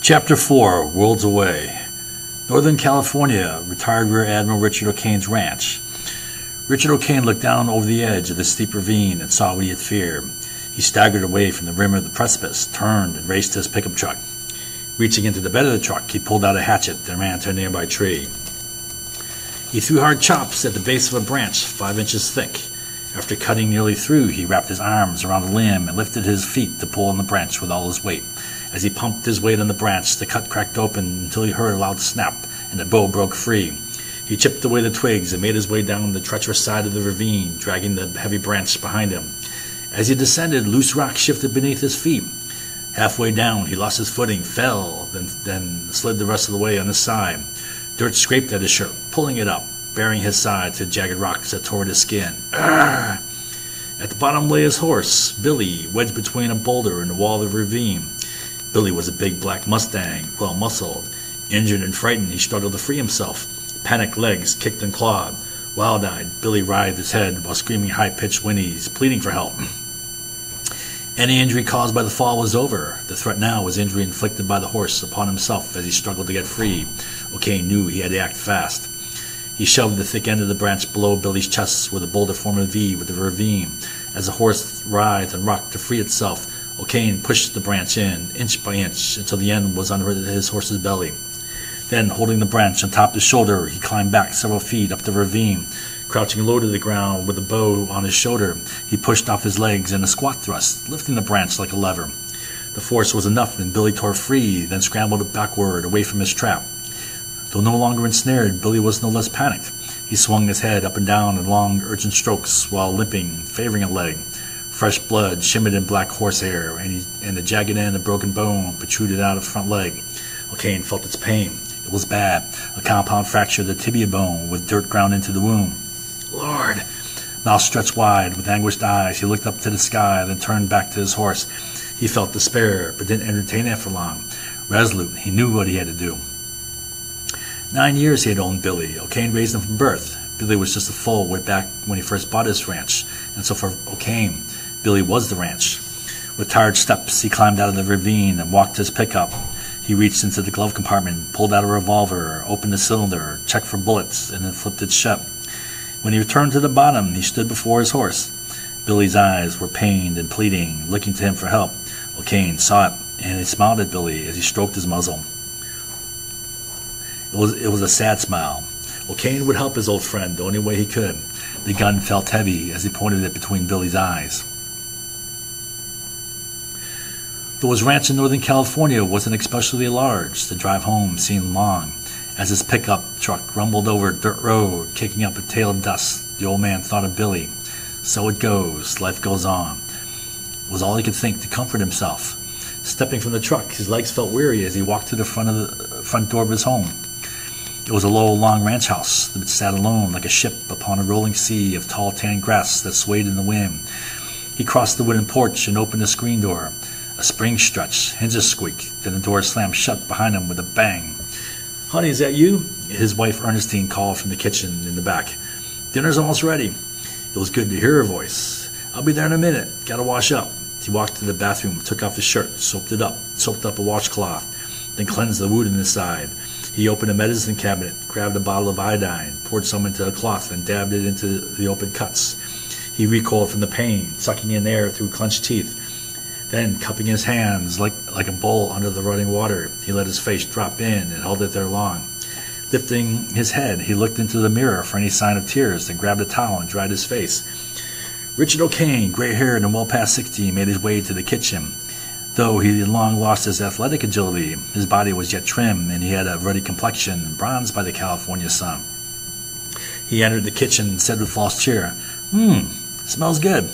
Chapter 4, Worlds Away. Northern California, retired Rear Admiral Richard O'Kane's ranch. Richard O'Kane looked down over the edge of the steep ravine and saw what he had feared. He staggered away from the rim of the precipice, turned, and raced to his pickup truck. Reaching into the bed of the truck, he pulled out a hatchet and ran to a nearby tree. He threw hard chops at the base of a branch 5 inches thick. After cutting nearly through, he wrapped his arms around the limb and lifted his feet to pull on the branch with all his weight. As he pumped his weight on the branch, the cut cracked open until he heard a loud snap, and the bow broke free. He chipped away the twigs and made his way down the treacherous side of the ravine, dragging the heavy branch behind him. As he descended, loose rock shifted beneath his feet. Halfway down, he lost his footing, fell, then slid the rest of the way on his side. Dirt scraped at his shirt, pulling it up, bearing his side to jagged rocks that tore at his skin. Arrgh! At the bottom lay his horse, Billy, wedged between a boulder and the wall of the ravine. Billy was a big black Mustang, well-muscled. Injured and frightened, he struggled to free himself. Panicked legs kicked and clawed. Wild-eyed, Billy writhed his head while screaming high-pitched whinnies, pleading for help. Any injury caused by the fall was over. The threat now was injury inflicted by the horse upon himself as he struggled to get free. O'Kane knew he had to act fast. He shoved the thick end of the branch below Billy's chest where the boulder formed a V with the ravine. As the horse writhed and rocked to free itself, O'Kane pushed the branch in, inch by inch, until the end was under his horse's belly. Then, holding the branch on top of his shoulder, he climbed back several feet up the ravine. Crouching low to the ground with the bow on his shoulder, he pushed off his legs in a squat thrust, lifting the branch like a lever. The force was enough, and Billy tore free, then scrambled backward away from his trap. Though no longer ensnared, Billy was no less panicked. He swung his head up and down in long, urgent strokes while limping, favoring a leg. Fresh blood shimmered in black horsehair, and the jagged end of broken bone protruded out of the front leg. O'Kane felt its pain. It was bad, a compound fracture of the tibia bone with dirt ground into the wound. Lord! Mouth stretched wide, with anguished eyes, he looked up to the sky, then turned back to his horse. He felt despair, but didn't entertain it for long. Resolute, he knew what he had to do. 9 years he had owned Billy. O'Kane raised him from birth. Billy was just a foal way back when he first bought his ranch, and so for O'Kane, Billy was the ranch. With tired steps, he climbed out of the ravine and walked to his pickup. He reached into the glove compartment, pulled out a revolver, opened the cylinder, checked for bullets, and then flipped it shut. When he returned to the bottom, he stood before his horse. Billy's eyes were pained and pleading, looking to him for help. O'Kane saw it, and he smiled at Billy as he stroked his muzzle. It was a sad smile. O'Kane would help his old friend the only way he could. The gun felt heavy as he pointed it between Billy's eyes. Though his ranch in Northern California wasn't especially large, the drive home seemed long. As his pickup truck rumbled over a dirt road, kicking up a tail of dust, the old man thought of Billy. So it goes, life goes on. It was all he could think to comfort himself. Stepping from the truck, his legs felt weary as he walked to the front door of his home. It was a low, long ranch house that sat alone like a ship upon a rolling sea of tall tan grass that swayed in the wind. He crossed the wooden porch and opened the screen door. A spring stretched, hinges squeaked, then the door slammed shut behind him with a bang. "Honey, is that you?" His wife Ernestine called from the kitchen in the back. "Dinner's almost ready." It was good to hear her voice. "I'll be there in a minute. Gotta wash up." He walked to the bathroom, took off his shirt, soaped up a washcloth, then cleansed the wound in his side. He opened a medicine cabinet, grabbed a bottle of iodine, poured some into a cloth, and dabbed it into the open cuts. He recoiled from the pain, sucking in air through clenched teeth. Then, cupping his hands like a bull under the running water, he let his face drop in and held it there long. Lifting his head, he looked into the mirror for any sign of tears, then grabbed a towel and dried his face. Richard O'Kane, gray-haired and well past 60, made his way to the kitchen. Though he had long lost his athletic agility, his body was yet trim, and he had a ruddy complexion, bronzed by the California sun. He entered the kitchen and said with false cheer, "Smells good."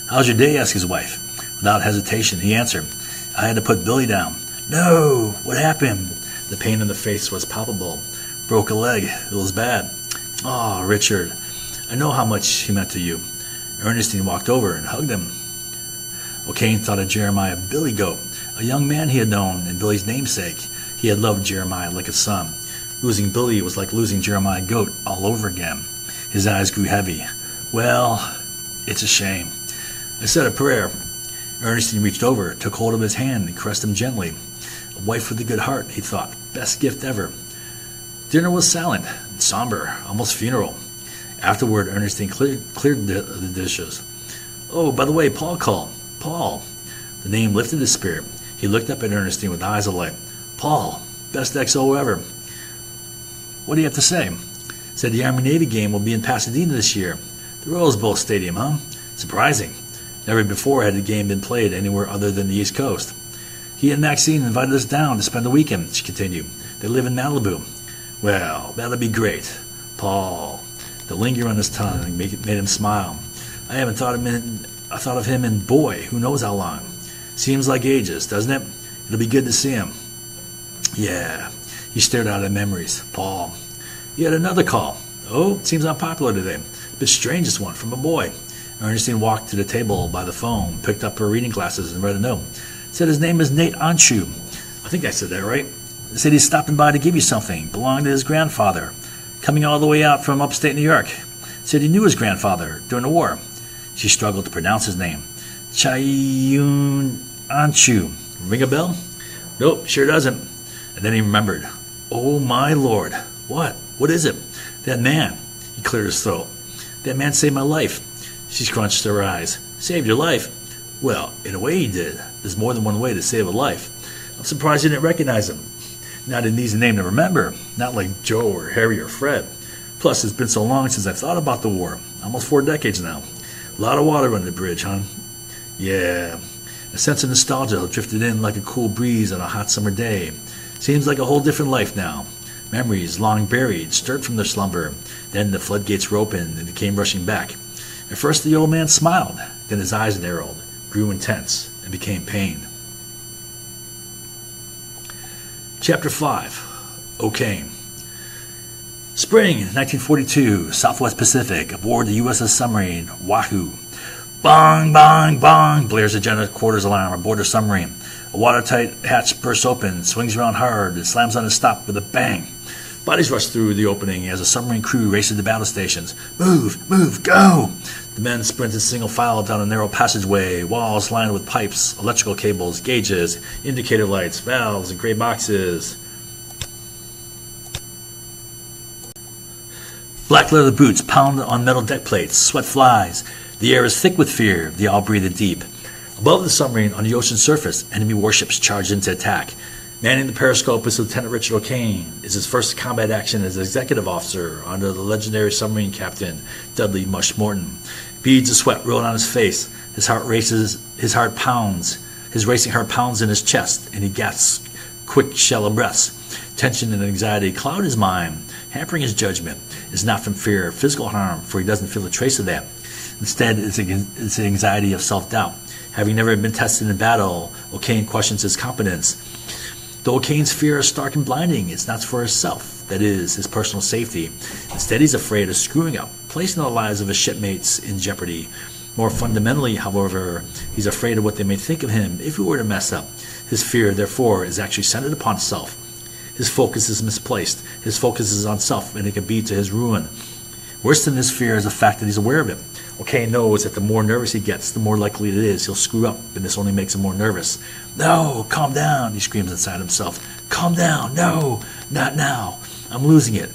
"How's your day?" asked his wife. Without hesitation, he answered, "I had to put Billy down." "No! What happened?" The pain in the face was palpable. "Broke a leg. It was bad." "Oh, Richard, I know how much he meant to you." Ernestine walked over and hugged him. O'Kane thought of Jeremiah Billy Goat, a young man he had known and Billy's namesake. He had loved Jeremiah like a son. Losing Billy was like losing Jeremiah Goat all over again. His eyes grew heavy. "Well, it's a shame." I said a prayer. Ernestine reached over, took hold of his hand, and caressed him gently. A wife with a good heart, he thought. Best gift ever. Dinner was silent, somber, almost funeral. Afterward, Ernestine cleared the dishes. "Oh, by the way, Paul called." "Paul." The name lifted his spirit. He looked up at Ernestine with eyes alight. "Paul, best XO ever. What do you have to say?" "Said the Army-Navy game will be in Pasadena this year. The Rose Bowl Stadium, huh? Surprising. Never before had the game been played anywhere other than the East Coast. He and Maxine invited us down to spend the weekend," she continued. "They live in Malibu." "Well, that'll be great. Paul." The linger on his tongue made him smile. "I haven't thought of him in, boy, who knows how long. Seems like ages, doesn't it? It'll be good to see him." "Yeah." He stared out at memories. Paul. He had another call. "Oh, seems unpopular today. Bit strangest one from a boy." Ernestine walked to the table by the phone, picked up her reading glasses, and read a note. Said his name is Nate Anshu. I think I said that right. Said he's stopping by to give you something. Belonged to his grandfather. Coming all the way out from upstate New York. Said he knew his grandfather during the war. She struggled to pronounce his name. Chayun Anshu. Ring a bell? Nope, sure doesn't. And then he remembered. Oh my Lord. What? What is it? That man. He cleared his throat. That man saved my life. She scrunched her eyes. Saved your life? Well, in a way he did. There's more than one way to save a life. I'm surprised you didn't recognize him. Not an easy name to remember. Not like Joe or Harry or Fred. Plus, it's been so long since I've thought about the war. Almost 4 decades now. A lot of water under the bridge, hon. Yeah. A sense of nostalgia drifted in like a cool breeze on a hot summer day. Seems like a whole different life now. Memories, long buried, stirred from their slumber. Then the floodgates were opened and it came rushing back. At first the old man smiled. Then his eyes narrowed, grew intense, and became pain. Chapter 5. O'Kane. Spring 1942, Southwest Pacific, aboard the USS submarine, Wahoo. Bong, bong, bong, blares the general quarters alarm aboard the submarine. A watertight hatch bursts open, swings around hard, and slams on its stop with a bang. Bodies rush through the opening as the submarine crew races to battle stations. Move, move, go! The men sprint in single file down a narrow passageway, walls lined with pipes, electrical cables, gauges, indicator lights, valves, and gray boxes. Black leather boots pound on metal deck plates, sweat flies. The air is thick with fear, they all breathe it deep. Above the submarine, on the ocean surface, enemy warships charge into attack. Manning the periscope is Lieutenant Richard O'Kane. Is his first combat action as executive officer under the legendary submarine captain Dudley Mush Morton. Beads of sweat roll down his face. His heart races. His heart pounds. His racing heart pounds in his chest, and he gasps quick, shallow breaths. Tension and anxiety cloud his mind, hampering his judgment. It's not from fear of physical harm, for he doesn't feel a trace of that. Instead, it's the anxiety of self-doubt. Having never been tested in battle, O'Kane questions his competence. Though O'Kane's fear is stark and blinding, it's not for himself, that is, his personal safety. Instead, he's afraid of screwing up, placing the lives of his shipmates in jeopardy. More fundamentally, however, he's afraid of what they may think of him if he were to mess up. His fear, therefore, is actually centered upon self. His focus is misplaced. His focus is on self, and it can be to his ruin. Worse than this fear is the fact that he's aware of it. O'Kane knows that the more nervous he gets, the more likely it is he'll screw up, and this only makes him more nervous. No, calm down, he screams inside himself. Calm down, no, not now. I'm losing it.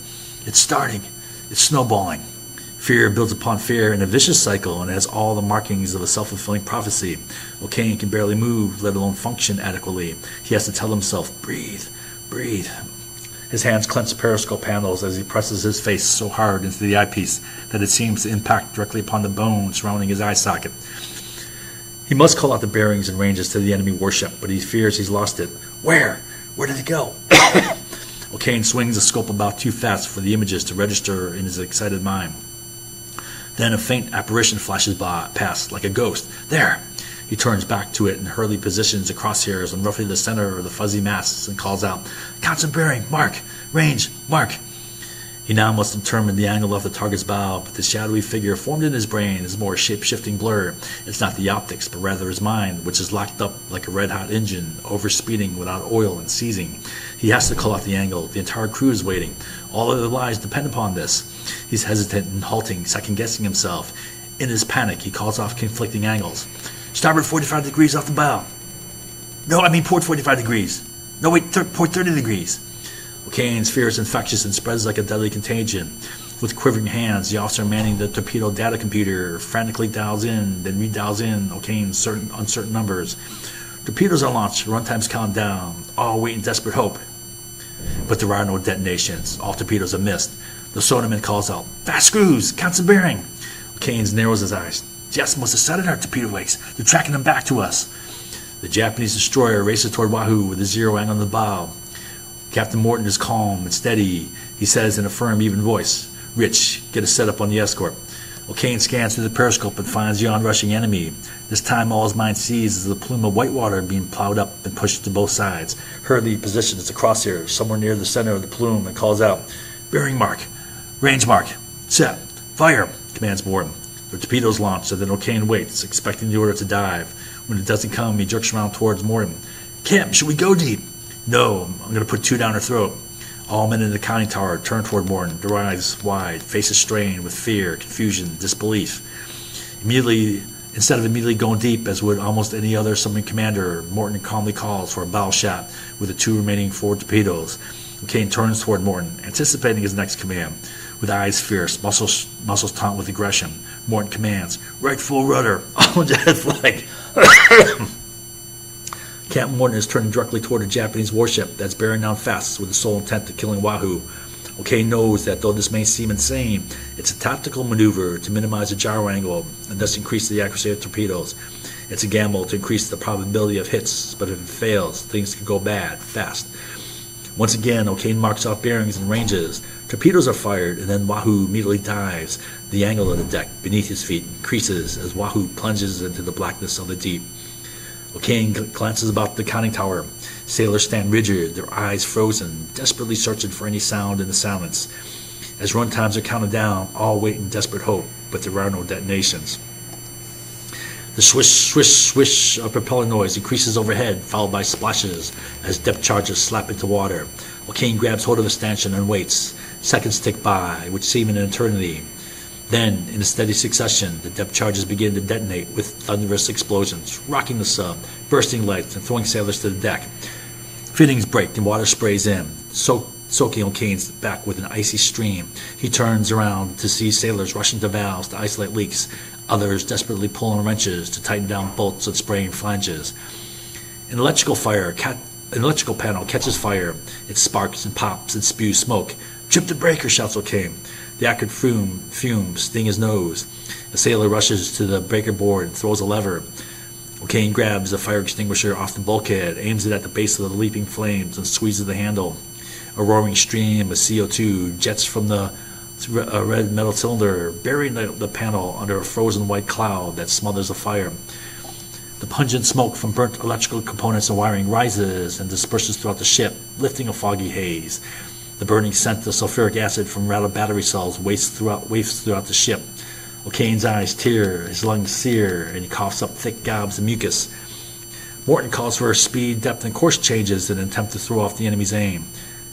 It's starting. It's snowballing. Fear builds upon fear in a vicious cycle and has all the markings of a self-fulfilling prophecy. O'Kane can barely move, let alone function adequately. He has to tell himself, breathe, breathe. His hands clench the periscope handles as he presses his face so hard into the eyepiece that it seems to impact directly upon the bone surrounding his eye socket. He must call out the bearings and ranges to the enemy warship, but he fears he's lost it. Where? Where did it go? O'Kane swings the scope about too fast for the images to register in his excited mind. Then a faint apparition flashes past, like a ghost. There! He turns back to it and hurriedly positions the crosshairs on roughly the center of the fuzzy masts and calls out, Constant bearing, mark, range, mark. He now must determine the angle of the target's bow, but the shadowy figure formed in his brain is more shape-shifting blur. It's not the optics, but rather his mind, which is locked up like a red-hot engine, overspeeding without oil and seizing. He has to call out the angle. The entire crew is waiting. All other lives depend upon this. He's hesitant and halting, second-guessing himself. In his panic, he calls off conflicting angles. Starboard 45 degrees off the bow. No, I mean port 45 degrees. No, wait, port 30 degrees. O'Kane's fear is infectious and spreads like a deadly contagion. With quivering hands, the officer manning the torpedo data computer frantically dials in, then redials in O'Kane's uncertain numbers. Torpedoes are launched, runtimes count down, all wait in desperate hope. But there are no detonations. All torpedoes are missed. The sonaman calls out, "Fast screws! Constant bearing!" O'Kane's narrows his eyes. "Jets must have set in our torpedo wakes. They're tracking them back to us." The Japanese destroyer races toward Wahoo with a zero angle on the bow. Captain Morton is calm and steady. He says in a firm, even voice, "Rich, get a setup on the escort." O'Kane scans through the periscope and finds the onrushing enemy. This time all his mind sees is the plume of white water being plowed up and pushed to both sides. Hurley positions the crosshair somewhere near the center of the plume and calls out, "Bearing mark, range mark, set, fire," commands Morton. The torpedoes launch, and then O'Kane waits, expecting the order to dive. When it doesn't come, he jerks around towards Morton. "Camp, should we go deep?" "No, I'm going to put 2 down her throat." All men in the conning tower turn toward Morton, their eyes wide, faces strained with fear, confusion, disbelief. Instead of immediately going deep, as would almost any other submarine commander, Morton calmly calls for a bow shot with the 2 remaining forward torpedoes. O'Kane turns toward Morton, anticipating his next command. With eyes fierce, muscles taut with aggression, Morton commands, "Right full rudder, all jet flag." Captain Morton is turning directly toward a Japanese warship that's bearing down fast with the sole intent of killing Wahoo. O'Kane knows that though this may seem insane, it's a tactical maneuver to minimize the gyro angle and thus increase the accuracy of torpedoes. It's a gamble to increase the probability of hits, but if it fails, things could go bad, fast. Once again, O'Kane marks off bearings and ranges. Torpedoes are fired, and then Wahoo immediately dives. The angle of the deck beneath his feet increases as Wahoo plunges into the blackness of the deep. O'Kane glances about the conning tower. Sailors stand rigid, their eyes frozen, desperately searching for any sound in the silence. As run times are counted down, all wait in desperate hope, but there are no detonations. The swish, swish, swish of propeller noise increases overhead, followed by splashes as depth charges slap into water. O'Kane grabs hold of the stanchion and waits. Seconds tick by, which seem an eternity. Then, in a steady succession, the depth charges begin to detonate with thunderous explosions, rocking the sub, bursting lights, and throwing sailors to the deck. Fittings break and water sprays in, soaking O'Kane's back with an icy stream. He turns around to see sailors rushing to valves to isolate leaks, others desperately pulling wrenches to tighten down bolts and spraying flanges. An electrical panel catches fire. It sparks and pops and spews smoke. "Trip the breaker," shouts O'Kane. The acrid fumes sting his nose. A sailor rushes to the breaker board and throws a lever. O'Kane grabs a fire extinguisher off the bulkhead, aims it at the base of the leaping flames, and squeezes the handle. A roaring stream of CO2 jets from the red metal cylinder, burying the panel under a frozen white cloud that smothers the fire. The pungent smoke from burnt electrical components and wiring rises and disperses throughout the ship, lifting a foggy haze. The burning scent of sulfuric acid from rattled battery cells wafts throughout the ship. O'Kane's eyes tear, his lungs sear, and he coughs up thick gobs of mucus. Morton calls for speed, depth, and course changes in an attempt to throw off the enemy's aim.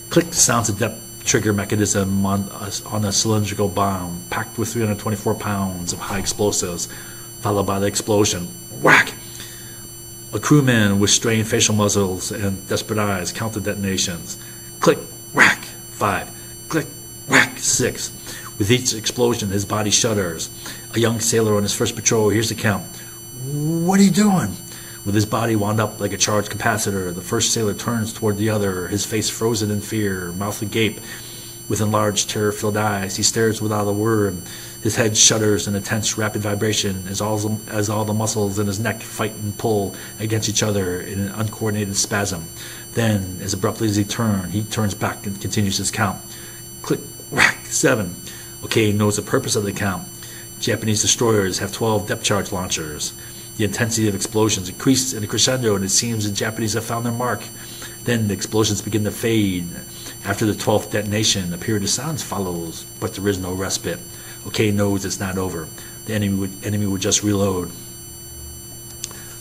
Click sounds a depth trigger mechanism on a cylindrical bomb packed with 324 pounds of high explosives, followed by the explosion. Whack! A crewman with strained facial muscles and desperate eyes count the detonations. Click! Whack! 5. Click! Whack! 6. With each explosion, his body shudders. A young sailor on his first patrol hears the count. "What are you doing?" With his body wound up like a charged capacitor, the first sailor turns toward the other, his face frozen in fear, mouth agape. With enlarged, terror-filled eyes, he stares without a word. His head shudders in a tense, rapid vibration as all the muscles in his neck fight and pull against each other in an uncoordinated spasm. Then, as abruptly as he turns back and continues his count. Click, whack, 7. O'Kane knows the purpose of the count. Japanese destroyers have 12 depth charge launchers. The intensity of explosions increases in a crescendo, and it seems the Japanese have found their mark. Then the explosions begin to fade. After the 12th detonation, a period of silence follows, but there is no respite. O'Kane knows it's not over. The enemy would just reload.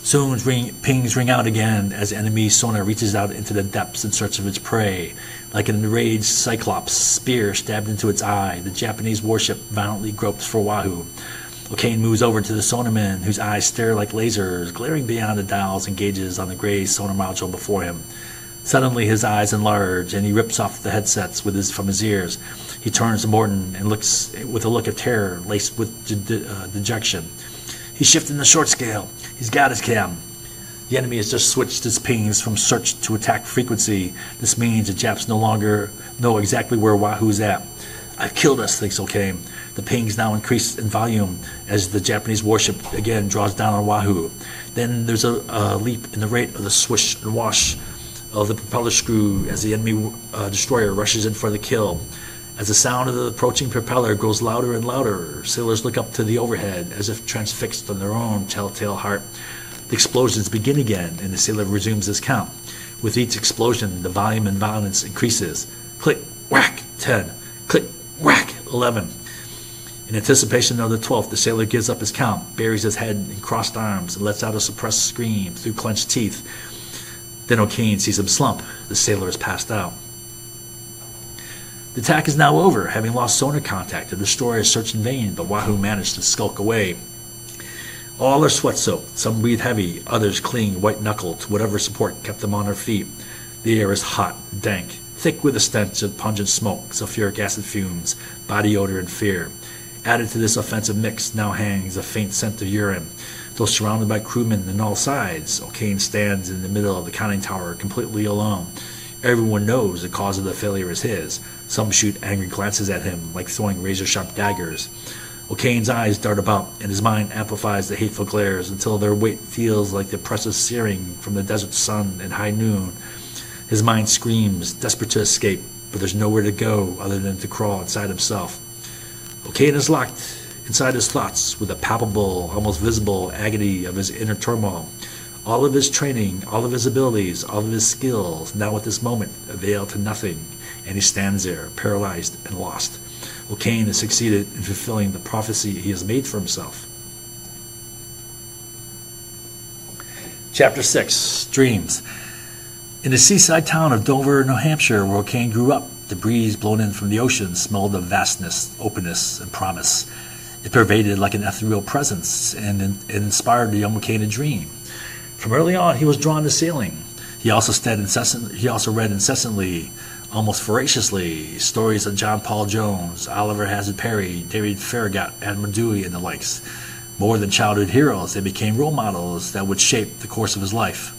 Soon pings ring out again as enemy sonar reaches out into the depths in search of its prey. Like an enraged cyclops, spear stabbed into its eye, the Japanese warship violently gropes for Wahoo. O'Kane moves over to the sonarman, whose eyes stare like lasers, glaring beyond the dials and gauges on the gray sonar module before him. Suddenly his eyes enlarge, and he rips off the headsets from his ears. He turns to Morton and looks with a look of terror laced with dejection. He's shifting the short scale. He's got his cam. The enemy has just switched its pings from search to attack frequency. This means the Japs no longer know exactly where Wahoo's at. I've killed us, thinks O'Kane. The pings now increase in volume as the Japanese warship again draws down on Wahoo. Then there's a leap in the rate of the swish and wash of the propeller screw as the enemy destroyer rushes in for the kill. As the sound of the approaching propeller grows louder and louder, sailors look up to the overhead as if transfixed on their own telltale heart. The explosions begin again, and the sailor resumes his count. With each explosion, the volume and violence increases. Click, whack, 10. Click, whack, 11. In anticipation of the 12th, the sailor gives up his count, buries his head in crossed arms, and lets out a suppressed scream through clenched teeth. Then O'Kane sees him slump. The sailor has passed out. The attack is now over. Having lost sonar contact, the destroyers search in vain, but Wahoo managed to skulk away. All are sweat-soaked. Some breathe heavy. Others cling white-knuckled to whatever support kept them on their feet. The air is hot, dank, thick with the stench of pungent smoke, sulfuric acid fumes, body odor, and fear. Added to this offensive mix now hangs a faint scent of urine. Though surrounded by crewmen on all sides, O'Kane stands in the middle of the conning tower completely alone. Everyone knows the cause of the failure is his. Some shoot angry glances at him, like throwing razor-sharp daggers. O'Kane's eyes dart about, and his mind amplifies the hateful glares until their weight feels like the oppressive searing from the desert sun at high noon. His mind screams, desperate to escape, but there's nowhere to go other than to crawl inside himself. O'Kane is locked inside his thoughts with the palpable, almost visible agony of his inner turmoil. All of his training, all of his abilities, all of his skills, now at this moment, avail to nothing, and he stands there, paralyzed and lost. O'Kane has succeeded in fulfilling the prophecy he has made for himself. Chapter 6, Dreams. In the seaside town of Dover, New Hampshire, where O'Kane grew up, the breeze blown in from the ocean smelled of vastness, openness, and promise. It pervaded like an ethereal presence and inspired the young O'Kane to dream. From early on, he was drawn to sailing. He also read incessantly, almost voraciously, stories of John Paul Jones, Oliver Hazard Perry, David Farragut, Admiral Dewey, and the likes. More than childhood heroes, they became role models that would shape the course of his life.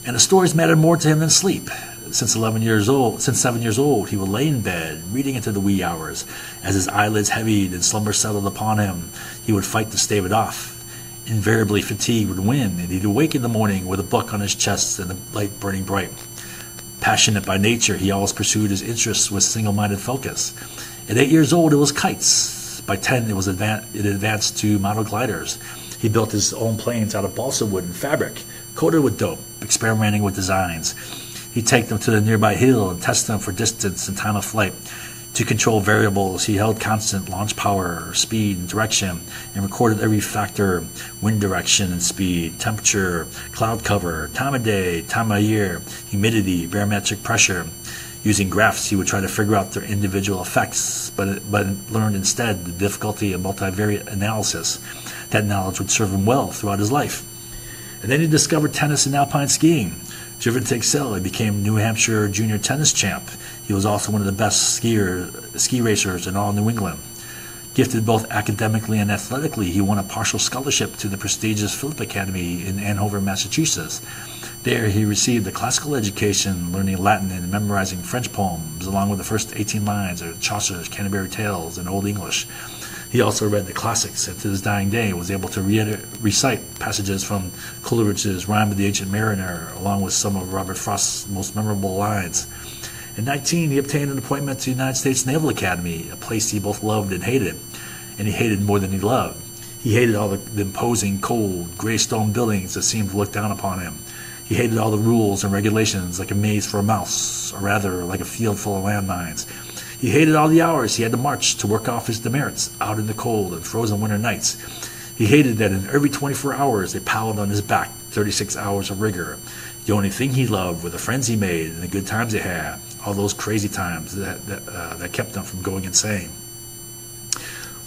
And the stories mattered more to him than sleep. Since 7 years old, he would lay in bed, reading into the wee hours. As his eyelids heavied and slumber settled upon him, he would fight to stave it off. Invariably, fatigue would win, and he'd awake in the morning with a book on his chest and the light burning bright. Passionate by nature, he always pursued his interests with single-minded focus. At 8 years old, it was kites. By 10, it advanced to model gliders. He built his own planes out of balsa wood and fabric, coated with dope, experimenting with designs. He'd take them to the nearby hill and test them for distance and time of flight. To control variables, he held constant launch power, speed, and direction, and recorded every factor: wind direction and speed, temperature, cloud cover, time of day, time of year, humidity, barometric pressure. Using graphs, he would try to figure out their individual effects, but learned instead the difficulty of multivariate analysis. That knowledge would serve him well throughout his life. And then he discovered tennis and alpine skiing. Driven to excel, he became New Hampshire junior tennis champ. He was also one of the best ski racers in all New England. Gifted both academically and athletically, he won a partial scholarship to the prestigious Phillips Academy in Andover, Massachusetts. There he received a classical education, learning Latin and memorizing French poems, along with the first 18 lines of Chaucer's Canterbury Tales in Old English. He also read the classics, and to his dying day was able to recite passages from Coleridge's Rime of the Ancient Mariner, along with some of Robert Frost's most memorable lines. At 19, he obtained an appointment to the United States Naval Academy, a place he both loved and hated. And he hated more than he loved. He hated all the imposing, cold, gray stone buildings that seemed to look down upon him. He hated all the rules and regulations, like a maze for a mouse, or rather, like a field full of landmines. He hated all the hours he had to march to work off his demerits out in the cold and frozen winter nights. He hated that in every 24 hours they piled on his back 36 hours of rigor. The only thing he loved were the friends he made and the good times he had, all those crazy times that kept him from going insane.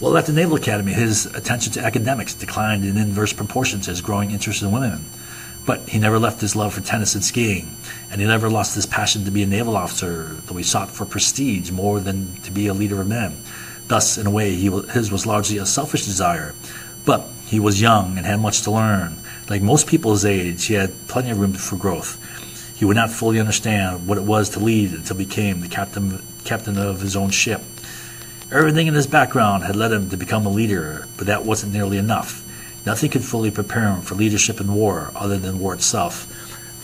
While at the Naval Academy, his attention to academics declined in inverse proportion to his growing interest in women. But he never left his love for tennis and skiing, and he never lost his passion to be a naval officer, though he sought for prestige more than to be a leader of men. Thus, in a way, his was largely a selfish desire. But he was young and had much to learn. Like most people his age, he had plenty of room for growth. He would not fully understand what it was to lead until he became the captain of his own ship. Everything in his background had led him to become a leader, but that wasn't nearly enough. Nothing could fully prepare him for leadership in war other than war itself.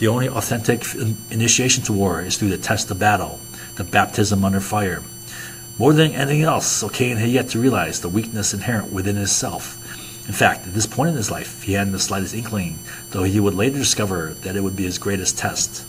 The only authentic initiation to war is through the test of battle, the baptism under fire. More than anything else, O'Kane had yet to realize the weakness inherent within himself. In fact, at this point in his life, he hadn't the slightest inkling, though he would later discover that it would be his greatest test.